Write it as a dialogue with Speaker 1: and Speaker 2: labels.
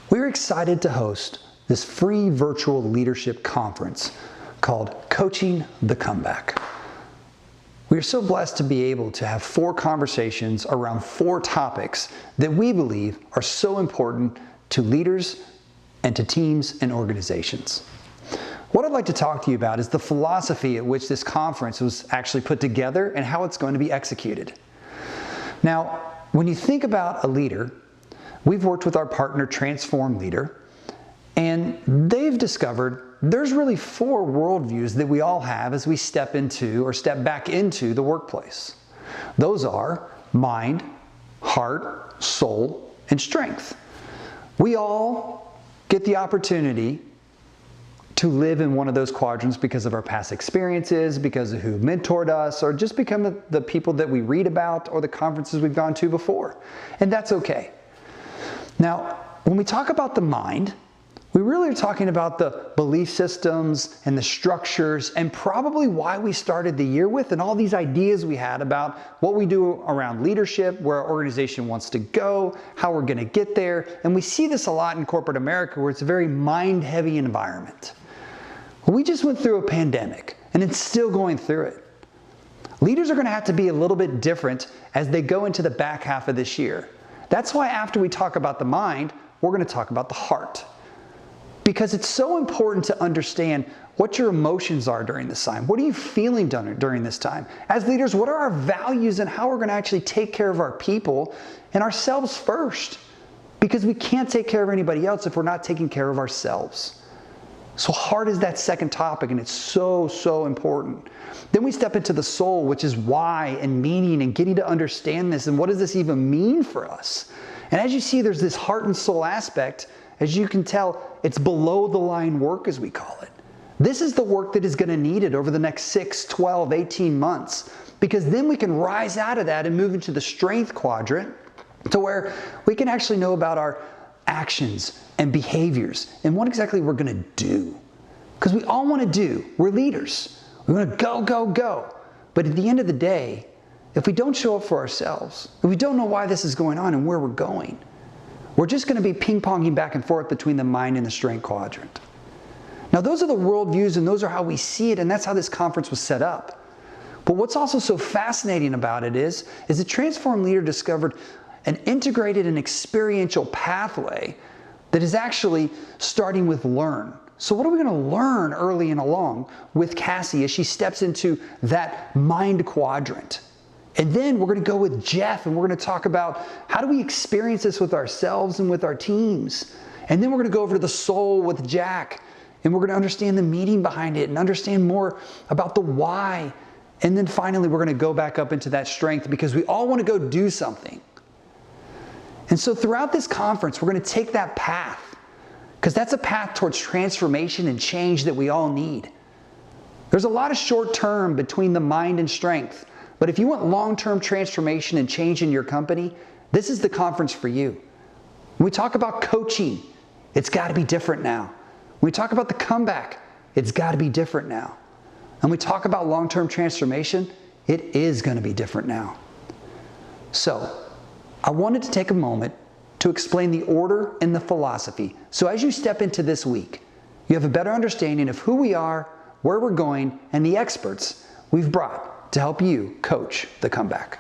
Speaker 1: We're excited to host this free virtual leadership conference called Coaching the Comeback. We are so blessed to be able to have 4 conversations around 4 topics that we believe are so important to leaders and to teams and organizations. What I'd like to talk to you about is the philosophy at which this conference was actually put together and how it's going to be executed. Now, when you think about a leader, we've worked with our partner Transform Leader, and they've discovered there's really 4 worldviews that we all have as we step into or step back into the workplace. Those are mind, heart, soul, and strength. We all get the opportunity to live in one of those quadrants because of our past experiences, because of who mentored us, or just become the people that we read about or the conferences we've gone to before. And that's okay. Now, when we talk about the mind, we really are talking about the belief systems and the structures and probably why we started the year with and all these ideas we had about what we do around leadership, where our organization wants to go, how we're going to get there. And we see this a lot in corporate America where it's a very mind-heavy environment. Well, we just went through a pandemic and it's still going through it. Leaders are going to have to be a little bit different as they go into the back half of this year. That's why after we talk about the mind, we're going to talk about the heart. Because it's so important to understand what your emotions are during this time. What are you feeling during this time? As leaders, what are our values and how we're going to actually take care of our people and ourselves first? Because we can't take care of anybody else if we're not taking care of ourselves. So heart is that second topic, and it's so important. Then we step into the soul, which is why and meaning and getting to understand this and what does this even mean for us. And as you see, there's this heart and soul aspect. As you can tell, it's below the line work, as we call it. This is the work that is going to need it over the next 6, 12, 18 months, because then we can rise out of that and move into the strength quadrant to where we can actually know about our actions and behaviors and what exactly we're going to do. Because we all want to do. We're leaders. We want to go. But at the end of the day, if we don't show up for ourselves, if we don't know why this is going on and where we're going, we're just going to be ping-ponging back and forth between the mind and the strength quadrant. Now, those are the worldviews and those are how we see it, and that's how this conference was set up. But what's also so fascinating about it is the Transform Leader discovered an integrated and experiential pathway that is actually starting with learn. So what are we going to learn early and along with Cassie as she steps into that mind quadrant? And then we're going to go with Jeff and we're going to talk about how do we experience this with ourselves and with our teams. And then we're going to go over to the soul with Jack and we're going to understand the meaning behind it and understand more about the why. And then finally, we're going to go back up into that strength because we all want to go do something. And so throughout this conference, we're going to take that path because that's a path towards transformation and change that we all need. There's a lot of short term between the mind and strength. But if you want long-term transformation and change in your company, this is the conference for you. When we talk about coaching, it's got to be different now. When we talk about the comeback, it's got to be different now. And we talk about long-term transformation, it is going to be different now. So, I wanted to take a moment to explain the order and the philosophy. So as you step into this week, you have a better understanding of who we are, where we're going, and the experts we've brought to help you coach the comeback.